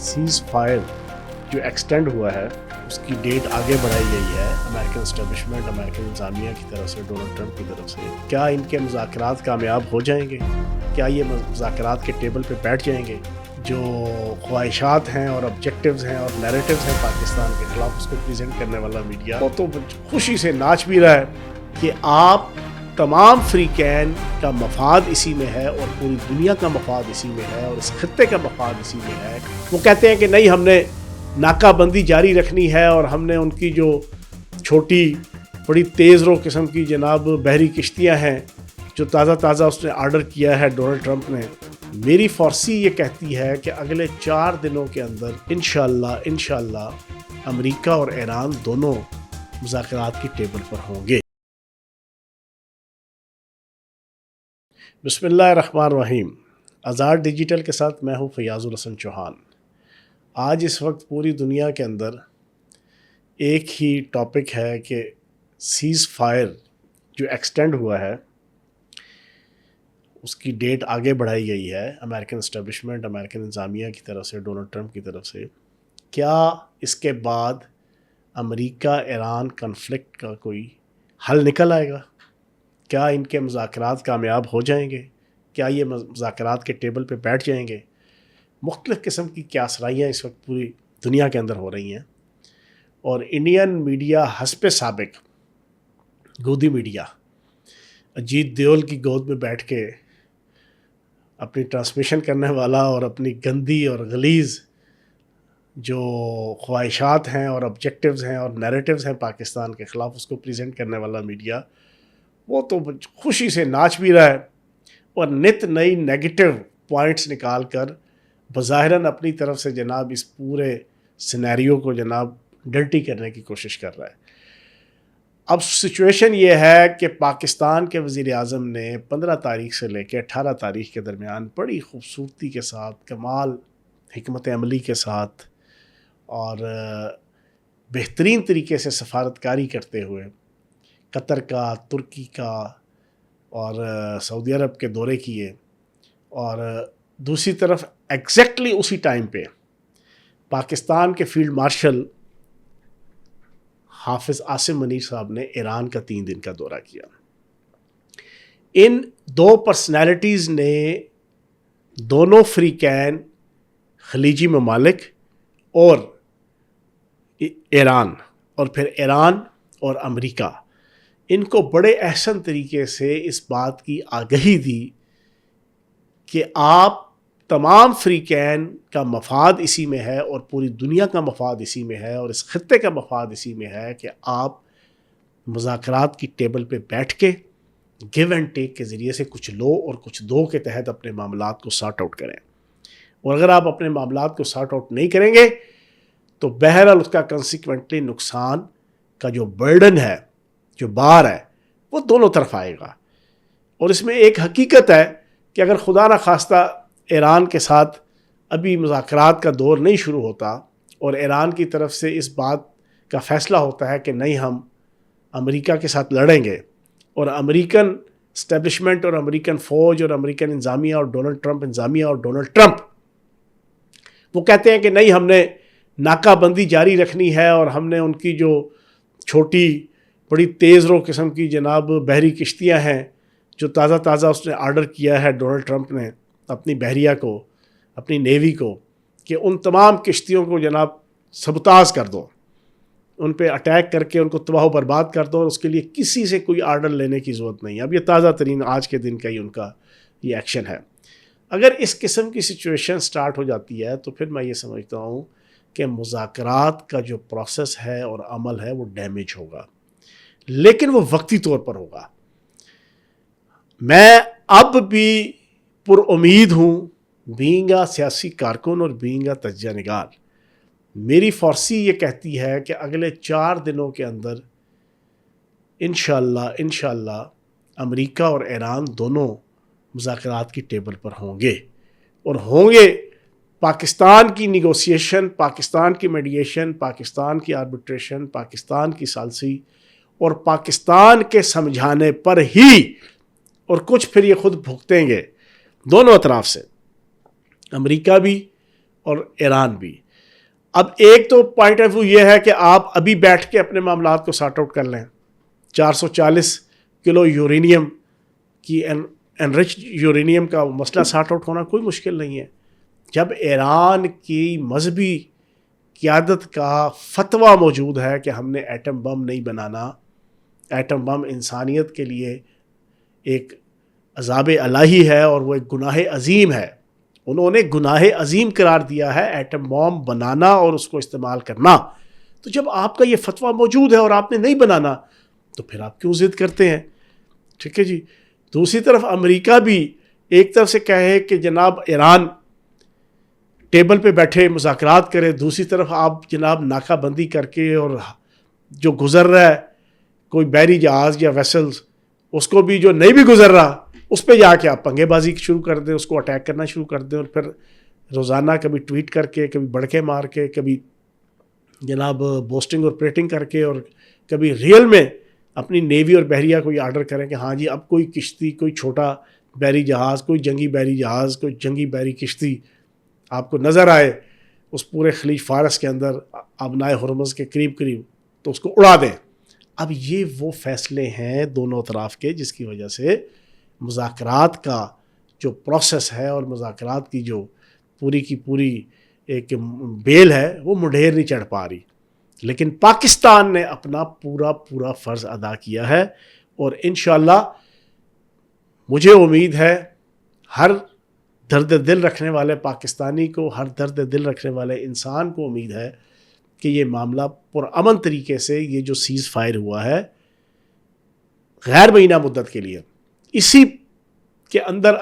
Cease fire جو extend ہوا ہے اس کی ڈیٹ آگے بڑھائی گئی ہے امریکن اسٹیبلشمنٹ، امریکن انتظامیہ کی طرف سے، ڈونلڈ ٹرمپ کی طرف سے۔ کیا ان کے مذاکرات کامیاب ہو جائیں گے؟ کیا یہ مذاکرات کے ٹیبل پہ بیٹھ جائیں گے؟ جو خواہشات ہیں اور آبجیکٹیوز ہیں اور نیریٹیوز ہیں پاکستان کے خلاف، اس کو پریزنٹ کرنے والا میڈیا وہ تو خوشی سے ناچ بھی رہا ہے کہ آپ تمام فریقین کا مفاد اسی میں ہے اور پوری دنیا کا مفاد اسی میں ہے اور اس خطے کا مفاد اسی میں ہے۔ وہ کہتے ہیں کہ نہیں، ہم نے ناکہ بندی جاری رکھنی ہے اور ہم نے ان کی جو چھوٹی بڑی تیز رو قسم کی جناب بحری کشتیاں ہیں جو تازہ اس نے آرڈر کیا ہے ڈونلڈ ٹرمپ نے، میری فارسی یہ کہتی ہے کہ اگلے 4 دنوں کے اندر انشاءاللہ امریکہ اور ایران دونوں مذاکرات کی ٹیبل پر ہوں گے۔ بسم اللہ الرحمن الرحیم۔ آزاد ڈیجیٹل کے ساتھ میں ہوں فیاض الحسن چوہان۔ آج اس وقت پوری دنیا کے اندر ایک ہی ٹاپک ہے کہ سیز فائر جو ایکسٹینڈ ہوا ہے اس کی ڈیٹ آگے بڑھائی گئی ہے امریکن اسٹیبلشمنٹ، امریکن انتظامیہ کی طرف سے، ڈونلڈ ٹرمپ کی طرف سے۔ کیا اس کے بعد امریکہ ایران کنفلکٹ کا کوئی حل نکل آئے گا؟ کیا ان کے مذاکرات کامیاب ہو جائیں گے؟ کیا یہ مذاکرات کے ٹیبل پہ بیٹھ جائیں گے؟ مختلف قسم کی کیاسرائیاں اس وقت پوری دنیا کے اندر ہو رہی ہیں، اور انڈین میڈیا حسب سابق گودی میڈیا اجیت دیول کی گود میں بیٹھ کے اپنی ٹرانسمیشن کرنے والا اور اپنی گندی اور غلیظ جو خواہشات ہیں اور آبجیکٹیوز ہیں اور نیریٹیوز ہیں پاکستان کے خلاف، اس کو پریزنٹ کرنے والا میڈیا وہ تو خوشی سے ناچ بھی رہا ہے اور نت نئی نیگیٹو پوائنٹس نکال کر بظاہراً اپنی طرف سے جناب اس پورے سینیریو کو جناب ڈرٹی کرنے کی کوشش کر رہا ہے۔ اب سچویشن یہ ہے کہ پاکستان کے وزیر اعظم نے 15 تاریخ سے لے کے 18 تاریخ کے درمیان بڑی خوبصورتی کے ساتھ، کمال حکمت عملی کے ساتھ اور بہترین طریقے سے سفارتکاری کرتے ہوئے قطر کا، ترکی کا اور سعودی عرب کے دورے کیے، اور دوسری طرف ایگزیکٹلی اسی ٹائم پہ پاکستان کے فیلڈ مارشل حافظ عاصم منیر صاحب نے ایران کا 3 دن کا دورہ کیا۔ ان 2 پرسنالٹیز نے دونوں فریقین، خلیجی ممالک اور ایران، اور پھر ایران اور امریکہ، ان کو بڑے احسن طریقے سے اس بات کی آگہی دی کہ آپ تمام فریقین کا مفاد اسی میں ہے اور پوری دنیا کا مفاد اسی میں ہے اور اس خطے کا مفاد اسی میں ہے کہ آپ مذاکرات کی ٹیبل پہ بیٹھ کے گیو اینڈ ٹیک کے ذریعے سے کچھ لو اور کچھ دو کے تحت اپنے معاملات کو سارٹ آؤٹ کریں، اور اگر آپ اپنے معاملات کو سارٹ آؤٹ نہیں کریں گے تو بہرحال اس کا کنسیکوینٹلی نقصان کا جو برڈن ہے، جو بار ہے، وہ دونوں طرف آئے گا۔ اور اس میں ایک حقیقت ہے کہ اگر خدا نہ خواستہ ایران کے ساتھ ابھی مذاکرات کا دور نہیں شروع ہوتا اور ایران کی طرف سے اس بات کا فیصلہ ہوتا ہے کہ نہیں، ہم امریکہ کے ساتھ لڑیں گے، اور امریکن اسٹیبلشمنٹ اور امریکن فوج اور امریکن انتظامیہ اور ڈونلڈ ٹرمپ انتظامیہ اور ڈونلڈ ٹرمپ وہ کہتے ہیں کہ نہیں، ہم نے ناکہ بندی جاری رکھنی ہے اور ہم نے ان کی جو چھوٹی بڑی تیز رو قسم کی جناب بحری کشتیاں ہیں جو تازہ اس نے آرڈر کیا ہے ڈونلڈ ٹرمپ نے اپنی بحریہ کو، اپنی نیوی کو، کہ ان تمام کشتیوں کو جناب سبتاز کر دو، ان پہ اٹیک کر کے ان کو تباہ و برباد کر دو، اور اس کے لیے کسی سے کوئی آرڈر لینے کی ضرورت نہیں ہے۔ اب یہ تازہ ترین آج کے دن کا ہی ان کا یہ ایکشن ہے۔ اگر اس قسم کی سچویشن سٹارٹ ہو جاتی ہے تو پھر میں یہ سمجھتا ہوں کہ مذاکرات کا جو پروسیس ہے اور عمل ہے وہ ڈیمیج ہوگا، لیکن وہ وقتی طور پر ہوگا۔ میں اب بھی پر امید ہوں، بینگ اے سیاسی کارکن اور بینگ اے تجزیہ نگار، میری فارسی یہ کہتی ہے کہ اگلے 4 دنوں کے اندر انشاءاللہ امریکہ اور ایران دونوں مذاکرات کی ٹیبل پر ہوں گے، اور ہوں گے پاکستان کی نیگوسیشن، پاکستان کی میڈیشن، پاکستان کی آربیٹریشن، پاکستان کی ثالثی اور پاکستان کے سمجھانے پر ہی، اور کچھ پھر یہ خود بھگتیں گے دونوں اطراف سے، امریکہ بھی اور ایران بھی. اب ایک تو پوائنٹ آف ویو یہ ہے کہ آپ ابھی بیٹھ کے اپنے معاملات کو سارٹ آؤٹ کر لیں. 440 کلو یورینیم کی انرچ یورینیم کا مسئلہ سارٹ آؤٹ ہونا کوئی مشکل نہیں ہے. جب ایران کی مذہبی قیادت کا فتویٰ موجود ہے کہ ہم نے ایٹم بم نہیں بنانا، ایٹم بم انسانیت کے لیے ایک عذاب الہی ہے اور وہ ایک گناہ عظیم ہے، انہوں نے گناہ عظیم قرار دیا ہے ایٹم بم بنانا اور اس کو استعمال کرنا. تو جب آپ کا یہ فتویٰ موجود ہے اور آپ نے نہیں بنانا تو پھر آپ کیوں ضد کرتے ہیں؟ ٹھیک ہے جی. دوسری طرف امریکہ بھی ایک طرف سے کہے کہ جناب ایران ٹیبل پہ بیٹھے مذاکرات کرے، دوسری طرف آپ جناب ناکہ بندی کر کے اور جو گزر رہا ہے کوئی بحری جہاز یا ویسلز اس کو بھی جو نہیں بھی گزر رہا اس پہ جا کے آپ پنگے بازی شروع کر دیں، اس کو اٹیک کرنا شروع کر دیں، اور پھر روزانہ کبھی ٹویٹ کر کے، کبھی بڑکے مار کے، کبھی جناب بوسٹنگ اور پریٹنگ کر کے، اور کبھی ریئل میں اپنی نیوی اور بحریہ کو یہ آرڈر کریں کہ ہاں جی اب کوئی کشتی، کوئی چھوٹا بحری جہاز، کوئی جنگی بحری جہاز، کوئی جنگی بحری کشتی آپ کو نظر آئے اس پورے خلیج فارس کے اندر آبنائے ہرمز کے قریب قریب تو اس کو اڑا دیں. اب یہ وہ فیصلے ہیں دونوں اطراف کے جس کی وجہ سے مذاکرات کا جو پروسیس ہے اور مذاکرات کی جو پوری کی پوری ایک بیل ہے وہ مڈھیر نہیں چڑھ پا رہی. لیکن پاکستان نے اپنا پورا فرض ادا کیا ہے، اور انشاءاللہ مجھے امید ہے ہر درد دل رکھنے والے پاکستانی کو، ہر درد دل رکھنے والے انسان کو امید ہے کہ یہ معاملہ پرامن طریقے سے، یہ جو سیز فائر ہوا ہے غیر مہینہ مدت کے لیے، اسی کے اندر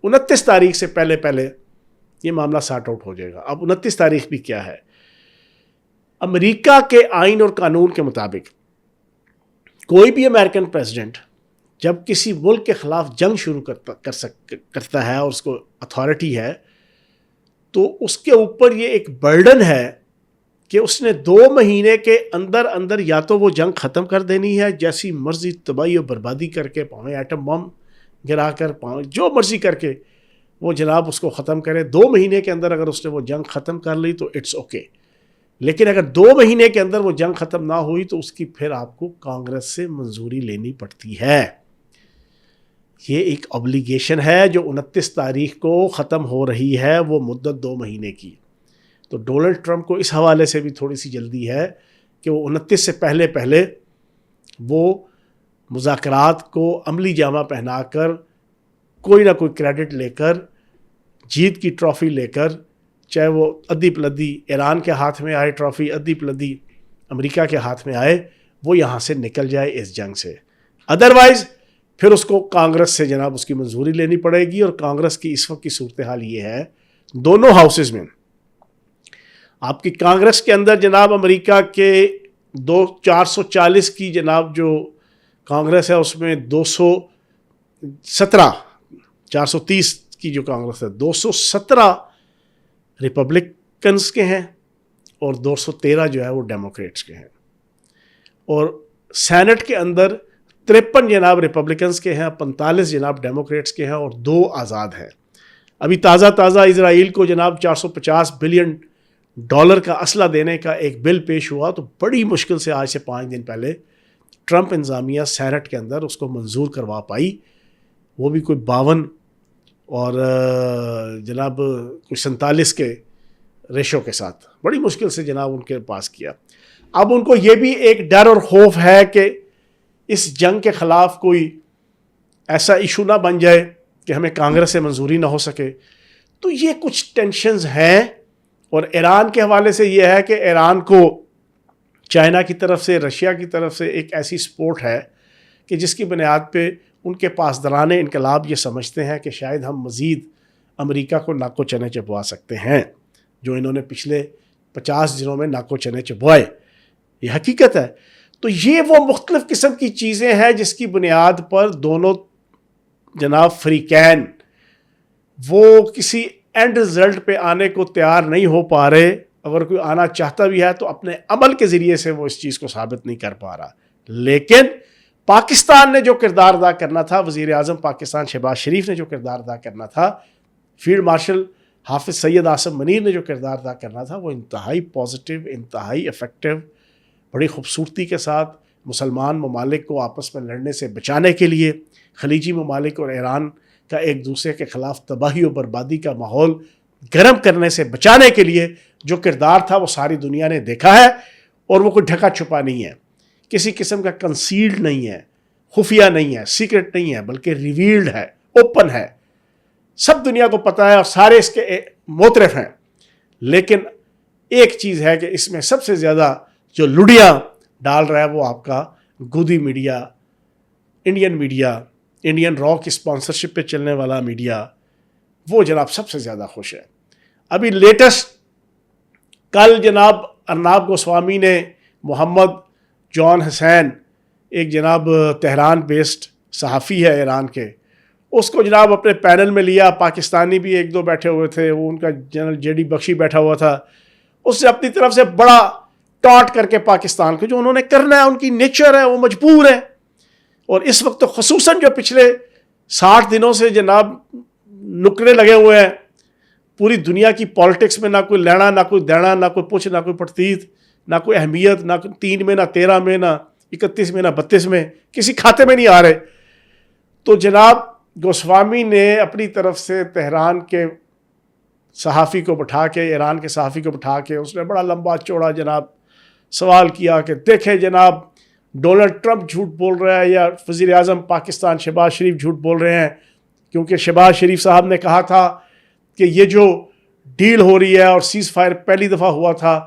29 تاریخ سے پہلے یہ معاملہ سارٹ آؤٹ ہو جائے گا. اب 29 تاریخ بھی کیا ہے؟ امریکہ کے آئین اور قانون کے مطابق کوئی بھی امریکن پریزیڈنٹ جب کسی ملک کے خلاف جنگ شروع کرتا ہے اور اس کو اتھارٹی ہے تو اس کے اوپر یہ ایک برڈن ہے کہ اس نے 2 مہینے کے اندر یا تو وہ جنگ ختم کر دینی ہے، جیسی مرضی تباہی اور بربادی کر کے، پاؤں ایٹم بم گرا کر، پاؤں جو مرضی کر کے وہ جناب اس کو ختم کرے. 2 مہینے کے اندر اگر اس نے وہ جنگ ختم کر لی تو اٹس اوکے. لیکن اگر 2 مہینے کے اندر وہ جنگ ختم نہ ہوئی تو اس کی پھر آپ کو کانگریس سے منظوری لینی پڑتی ہے. یہ ایک obligation ہے جو 29 تاریخ کو ختم ہو رہی ہے، وہ مدت 2 مہینے کی. تو ڈونلڈ ٹرمپ کو اس حوالے سے بھی تھوڑی سی جلدی ہے کہ وہ 29 سے پہلے وہ مذاکرات کو عملی جامہ پہنا کر، کوئی نہ کوئی کریڈٹ لے کر، جیت کی ٹرافی لے کر، چاہے وہ ادھی پلدھی ایران کے ہاتھ میں آئے ٹرافی، ادھی پلدھی امریکہ کے ہاتھ میں آئے، وہ یہاں سے نکل جائے اس جنگ سے. ادروائز پھر اس کو کانگریس سے جناب اس کی منظوری لینی پڑے گی. اور کانگریس کی اس وقت کی صورتحال یہ ہے دونوں ہاؤسز میں، آپ کی کانگریس کے اندر جناب امریکہ کے 440 کی جناب جو کانگریس ہے اس میں 217، 430 کی جو کانگریس ہے 217 ریپبلکنز کے ہیں اور 213 جو ہے وہ ڈیموکریٹس کے ہیں. اور سینٹ کے اندر 53 جناب ریپبلکنز کے ہیں، 45 جناب ڈیموکریٹس کے ہیں اور 2 آزاد ہیں. ابھی تازہ اسرائیل کو جناب $450 بلین کا اسلحہ دینے کا ایک بل پیش ہوا، تو بڑی مشکل سے آج سے 5 دن پہلے ٹرمپ انتظامیہ سینٹ کے اندر اس کو منظور کروا پائی، وہ بھی کوئی 52 اور جناب کوئی 47 کے ریشو کے ساتھ بڑی مشکل سے جناب ان کے پاس کیا. اب ان کو یہ بھی ایک ڈر اور خوف ہے کہ اس جنگ کے خلاف کوئی ایسا ایشو نہ بن جائے کہ ہمیں کانگریس سے منظوری نہ ہو سکے. تو یہ کچھ ٹینشنز ہیں. اور ایران کے حوالے سے یہ ہے کہ ایران کو چائنا کی طرف سے، رشیا کی طرف سے ایک ایسی سپورٹ ہے کہ جس کی بنیاد پہ ان کے پاسداران انقلاب یہ سمجھتے ہیں کہ شاید ہم مزید امریکہ کو ناکو چنے چبوا سکتے ہیں، جو انہوں نے پچھلے 50 دنوں میں ناکو چنے چبوائے. یہ حقیقت ہے. تو یہ وہ مختلف قسم کی چیزیں ہیں جس کی بنیاد پر دونوں جناب فریقین وہ کسی اینڈ رزلٹ پہ آنے کو تیار نہیں ہو پا رہے. اگر کوئی آنا چاہتا بھی ہے تو اپنے عمل کے ذریعے سے وہ اس چیز کو ثابت نہیں کر پا رہا. لیکن پاکستان نے جو کردار ادا کرنا تھا، وزیر اعظم پاکستان شہباز شریف نے جو کردار ادا کرنا تھا، فیلڈ مارشل حافظ سید آصم منیر نے جو کردار ادا کرنا تھا وہ انتہائی پازیٹیو، انتہائی افیکٹو، بڑی خوبصورتی کے ساتھ مسلمان ممالک کو آپس میں لڑنے سے بچانے کے لیے، خلیجی ممالک اور ایران کا ایک دوسرے کے خلاف تباہی و بربادی کا ماحول گرم کرنے سے بچانے کے لیے جو کردار تھا وہ ساری دنیا نے دیکھا ہے، اور وہ کوئی ڈھکا چھپا نہیں ہے، کسی قسم کا کنسیلڈ نہیں ہے، خفیہ نہیں ہے، سیکرٹ نہیں ہے، بلکہ ریویلڈ ہے، اوپن ہے، سب دنیا کو پتہ ہے اور سارے اس کے معترف ہیں۔ لیکن ایک چیز ہے کہ اس میں سب سے زیادہ جو لڑیاں ڈال رہا ہے وہ آپ کا گودی میڈیا، انڈین را کی اسپانسرشپ پہ چلنے والا میڈیا، وہ جناب سب سے زیادہ خوش ہے۔ ابھی لیٹسٹ کل جناب ارناب گوسوامی نے محمد جان حسین، ایک جناب تہران بیسڈ صحافی ہے ایران کے، اس کو جناب اپنے پینل میں لیا، پاکستانی بھی ایک دو بیٹھے ہوئے تھے، وہ ان کا جنرل جے ڈی بخشی بیٹھا ہوا تھا، اس سے اپنی طرف سے بڑا ٹاٹ کر کے پاکستان کو، جو انہوں نے کرنا ہے، ان کی نیچر ہے، وہ مجبور ہے۔ اور اس وقت تو خصوصاً جو پچھلے 60 دنوں سے جناب نکرے لگے ہوئے ہیں پوری دنیا کی پالیٹکس میں، نہ کوئی لینا نہ کوئی دینا، نہ کوئی پوچھ نہ کوئی پڑتیت، نہ کوئی اہمیت، نہ 3 میں نہ 13 میں نہ 31 میں نہ 32 میں، کسی کھاتے میں نہیں آ رہے۔ تو جناب گوسوامی نے اپنی طرف سے تہران کے صحافی کو بٹھا کے، ایران کے صحافی کو بٹھا کے، اس نے بڑا لمبا چوڑا جناب سوال کیا کہ دیکھیں جناب ڈونلڈ ٹرمپ جھوٹ بول رہا ہے یا وزیر اعظم پاکستان شہباز شریف جھوٹ بول رہے ہیں، کیونکہ شہباز شریف صاحب نے کہا تھا کہ یہ جو ڈیل ہو رہی ہے اور سیز فائر پہلی دفعہ ہوا تھا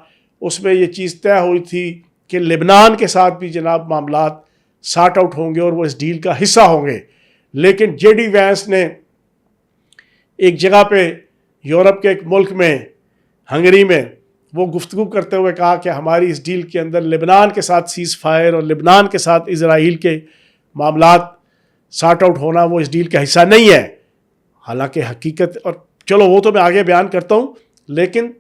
اس میں یہ چیز طے ہوئی تھی کہ لبنان کے ساتھ بھی جناب معاملات سارٹ آؤٹ ہوں گے اور وہ اس ڈیل کا حصہ ہوں گے۔ لیکن جے ڈی وینس نے ایک جگہ پہ یورپ کے ایک ملک میں، ہنگری میں، وہ گفتگو کرتے ہوئے کہا کہ ہماری اس ڈیل کے اندر لبنان کے ساتھ سیز فائر اور لبنان کے ساتھ اسرائیل کے معاملات سارٹ آؤٹ ہونا وہ اس ڈیل کا حصہ نہیں ہے۔ حالانکہ حقیقت، اور چلو وہ تو میں آگے بیان کرتا ہوں، لیکن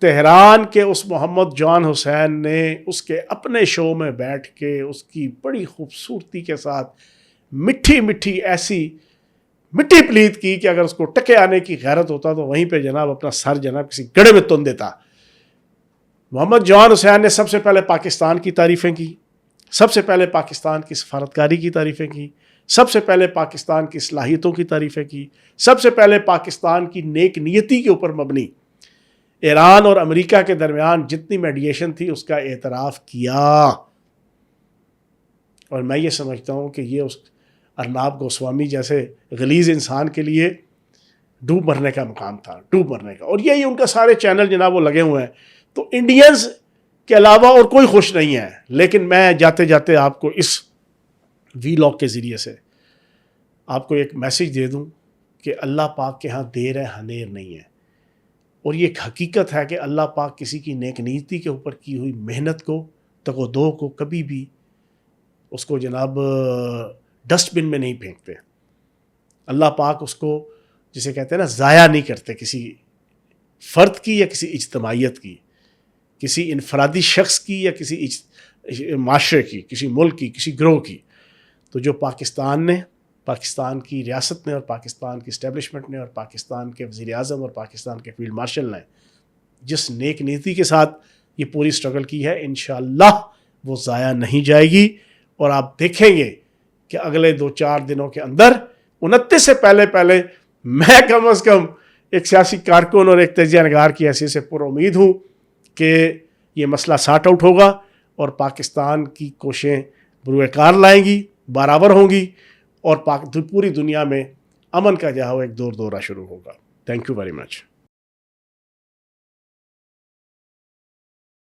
تہران کے اس محمد جان حسین نے اس کے اپنے شو میں بیٹھ کے اس کی بڑی خوبصورتی کے ساتھ مٹھی مٹھی ایسی مٹی پلیت کی کہ اگر اس کو ٹکے آنے کی غیرت ہوتا تو وہیں پہ جناب اپنا سر جناب کسی گڑھے میں تن دیتا۔ محمد جان حسین نے سب سے پہلے پاکستان کی تعریفیں کی، سب سے پہلے پاکستان کی سفارتکاری کی تعریفیں کی، سب سے پہلے پاکستان کی صلاحیتوں کی تعریفیں کی، سب سے پہلے پاکستان کی نیک نیتی کے اوپر مبنی ایران اور امریکہ کے درمیان جتنی میڈیشن تھی اس کا اعتراف کیا۔ اور میں یہ سمجھتا ہوں کہ یہ اس ارناب گوسوامی جیسے غلیظ انسان کے لیے ڈوب مرنے کا مقام تھا، ڈوب مرنے کا۔ اور یہی ان کا سارے چینل جناب وہ لگے ہوئے ہیں۔ تو انڈینز کے علاوہ اور کوئی خوش نہیں ہے۔ لیکن میں جاتے جاتے آپ کو اس وی لاگ کے ذریعے سے آپ کو ایک میسج دے دوں کہ اللہ پاک کے ہاں دیر ہے ہنیر نہیں ہے، اور یہ ایک حقیقت ہے کہ اللہ پاک کسی کی نیک نیتی کے اوپر کی ہوئی محنت کو، تگ و دو کو کبھی بھی اس کو جناب ڈسٹ بن میں نہیں پھینکتے۔ اللہ پاک اس کو، جسے کہتے ہیں نا، ضائع نہیں کرتے، کسی فرد کی یا کسی اجتماعیت کی، کسی انفرادی شخص کی یا کسی معاشرے کی، کسی ملک کی، کسی گروہ کی۔ تو جو پاکستان نے، پاکستان کی ریاست نے اور پاکستان کی اسٹیبلشمنٹ نے اور پاکستان کے وزیر اعظم اور پاکستان کے فیلڈ مارشل نے جس نیک نیتی کے ساتھ یہ پوری اسٹرگل کی ہے، انشاءاللہ وہ ضائع نہیں جائے گی۔ اور آپ دیکھیں گے کہ اگلے 2-4 دنوں کے اندر 29 سے پہلے میں کم از کم ایک سیاسی کارکن اور ایک تجزیہ نگار کی حیثیت سے پر امید ہوں کہ یہ مسئلہ سارٹ آؤٹ ہوگا اور پاکستان کی کوششیں بروئے کار لائیں گی، برابر ہوں گی، اور پوری دنیا میں امن کا جو ہے ایک دورہ شروع ہوگا۔ Thank you very much.